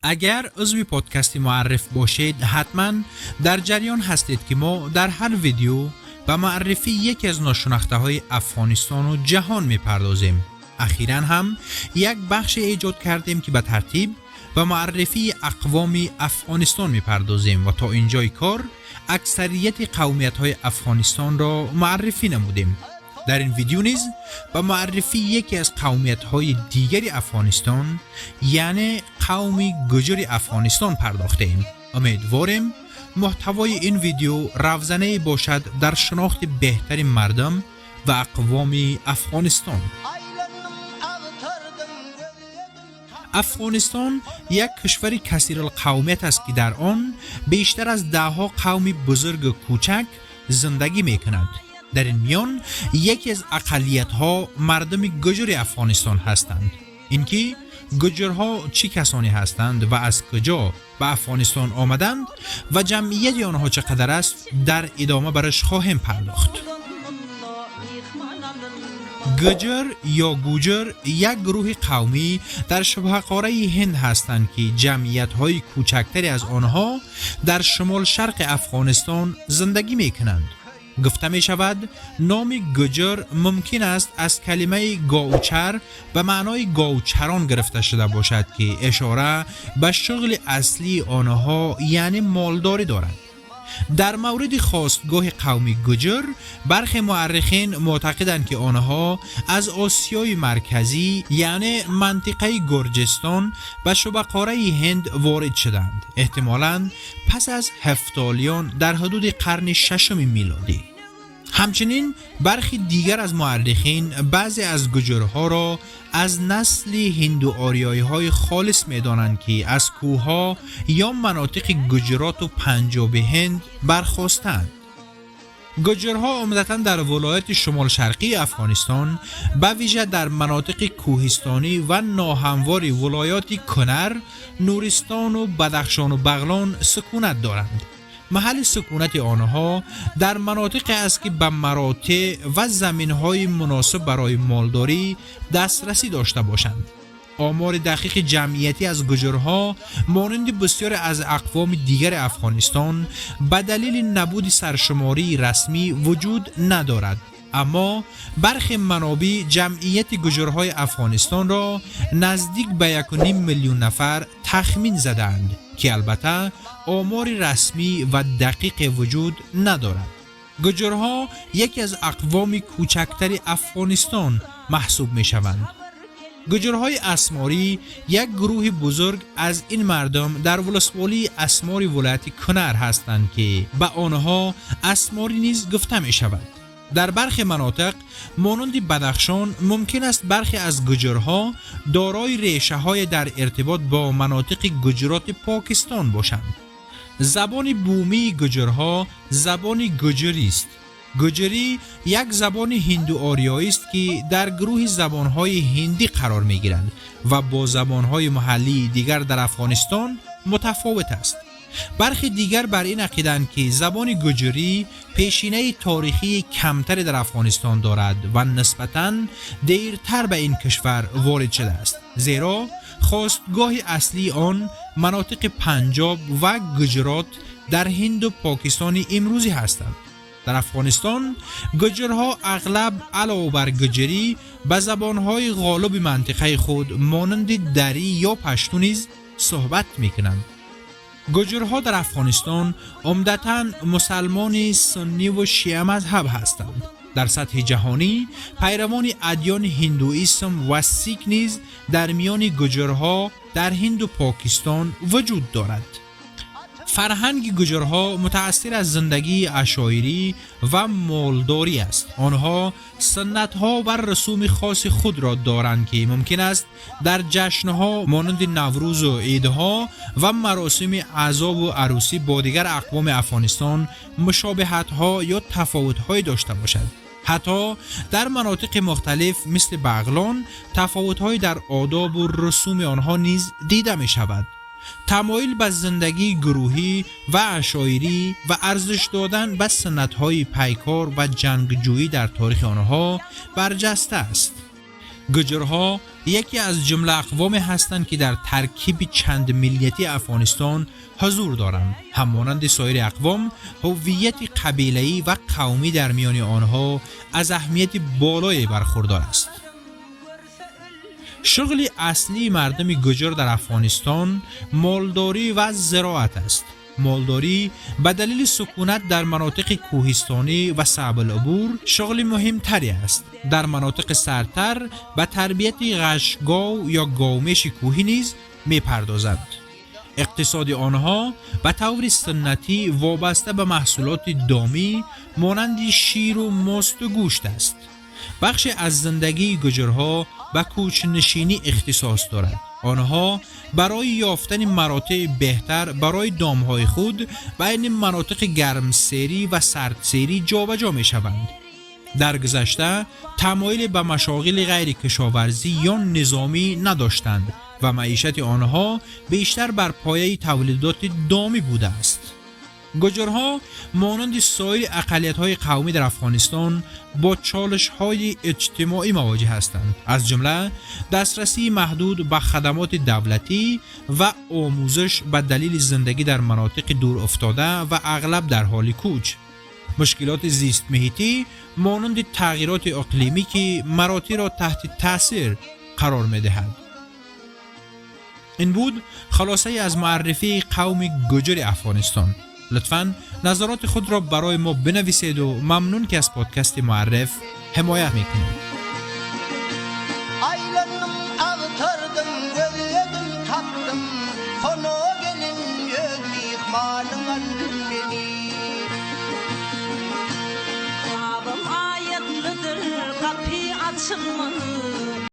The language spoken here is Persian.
اگر عضو پادکستی معرف باشید حتما در جریان هستید که ما در هر ویدیو به معرفی یکی از ناشناخته های افغانستان و جهان میپردازیم. اخیراً هم یک بخش ایجاد کردیم که به ترتیب به معرفی اقوام افغانستان میپردازیم و تا اینجای کار اکثریت قومیت های افغانستان را معرفی نمودیم. در این ویدیو نیز به معرفی یکی از قومیت های دیگری افغانستان یعنی قوم گوجر افغانستان پرداخته ایم. امیدواریم محتوای این ویدیو روزنه باشد در شناخت بهتر مردم و اقوام افغانستان. افغانستان یک کشور کثیر القومیت است که در آن بیشتر از 10 قوم بزرگ و کوچک زندگی می کند. در این میان یکی از اقلیت ها مردم گوجر افغانستان هستند. اینکه گوجرها چه کسانی هستند و از کجا به افغانستان آمدند و جمعیت آنها چقدر است در ادامه برش خواهیم پرداخت. گوجر یا گوجر یک گروه قومی در شبه قاره هند هستند که جمعیت های کوچکتری از آنها در شمال شرق افغانستان زندگی می کنند. گفته می شود نام گوجر ممکن است از کلمه گاوچر به معنای گاوچران گرفته شده باشد که اشاره به شغل اصلی آنها یعنی مالداری دارد. در مورد خاستگاه قوم گوجر برخی مورخین معتقدند که آنها از آسیای مرکزی یعنی منطقه گرجستان به شبه قاره هند وارد شدند، احتمالاً پس از هفتالیان در حدود قرن 6 میلادی. همچنین برخی دیگر از مورخین بعضی از گوجرها را از نسل هندو آریایی های خالص می دانند که از کوهها یا مناطق گجرات و پنجاب هند برخاستند. گوجرها عمدتاً در ولایت شمال شرقی افغانستان به ویژه در مناطق کوهستانی و ناهموار ولایات کنر، نورستان و بدخشان و بغلان سکونت دارند. محل سکونت آنها در مناطق است که به مراتع و زمینهای مناسب برای مالداری دسترسی داشته باشند. آمار دقیق جمعیتی از گوجرها مانند بسیار از اقوام دیگر افغانستان به دلیل نبود سرشماری رسمی وجود ندارد، اما برخی منابع جمعیت گوجرهای افغانستان را نزدیک به 1.5 میلیون نفر تخمین زدند که البته آمار رسمی و دقیق وجود ندارد. گوجرها یکی از اقوام کوچکتر افغانستان محسوب می شوند. گوجرهای اسماری یک گروه بزرگ از این مردم در ولسوالی اسماری ولایت کنر هستند که به آنها اسماری نیز گفته می شود. در برخی مناطق مانند بدخشان ممکن است برخی از گوجرها دارای ریشه های در ارتباط با مناطق گوجرات پاکستان باشند. زبان بومی گوجرها زبان گوجری است. گوجری یک زبان هندو آریایی است که در گروه زبانهای هندی قرار می گیرند و با زبانهای محلی دیگر در افغانستان متفاوت است. برخی دیگر بر این عقیدند که زبان گوجری پیشینه تاریخی کمتری در افغانستان دارد و نسبتاً دیرتر به این کشور وارد شده است، زیرا خاستگاه اصلی آن مناطق پنجاب و گجرات در هند و پاکستان امروزی هستند. در افغانستان گوجرها اغلب علاوه بر گوجری به زبانهای غالب منطقه خود مانند دری یا پشتو نیز صحبت می‌کنند. گوجرها در افغانستان عمدتاً مسلمان سنی و شیعه مذهب هستند. در سطح جهانی پیروان ادیان هندوئیسم و سیک نیز در میان گوجرها در هند و پاکستان وجود دارد. فرهنگ گوجرها متأثر از زندگی عشایری و مالداری است. آنها سنت‌ها و رسوم خاص خود را دارند که ممکن است در جشن‌ها مانند نوروز و عیدها و مراسم عزا و عروسی با دیگر اقوام افغانستان مشابهت‌ها یا تفاوت‌های داشته باشد. حتی در مناطق مختلف مثل بغلان تفاوت‌های در آداب و رسوم آنها نیز دیده می‌شود. تمایل به زندگی گروهی و عشایری و ارزش دادن به سنت‌های پیکار و جنگجویی در تاریخ آنها برجسته است. گوجرها یکی از جمله اقوام هستند که در ترکیب چند ملیتی افغانستان حضور دارند. همانند سایر اقوام، هویت قبیله‌ای و قومی در میان آنها از اهمیت بالایی برخوردار است. شغل اصلی مردم گوجر در افغانستان مالداری و زراعت است. مالداری به دلیل سکونت در مناطق کوهستانی و صعب العبور شغل مهمتری است. در مناطق سرتر به تربیت غشگاو یا گاومیش کوهی نیز می‌پردازند. اقتصاد آنها به طور سنتی وابسته به محصولات دامی مانند شیر و ماست و گوشت است. بخش از زندگی گوجرها به کوچ‌نشینی اختصاص دارد. آنها برای یافتن مراتع بهتر برای دامهای خود بین مناطق گرمسیری و سردسیری جابجا می شوند. در گذشته تمایل به مشاغل غیر کشاورزی یا نظامی نداشتند و معیشت آنها بیشتر بر پایه تولیدات دامی بوده است. گوجرها مانند سایر اقلیت‌های قومی در افغانستان با چالش‌های اجتماعی مواجه هستند، از جمله دسترسی محدود به خدمات دولتی و آموزش به دلیل زندگی در مناطق دور افتاده و اغلب در حال کوچ. مشکلات زیست محیطی مانند تغییرات اقلیمی که مراتع را تحت تاثیر قرار می‌دهد. این بود خلاصه از معرفی قوم گوجر افغانستان. لطفاً نظرات خود را برای ما بنویسید و ممنون که از پادکست معرف حمایت میکنید. Aylanım ağtırdım, gözledim taktım, sonu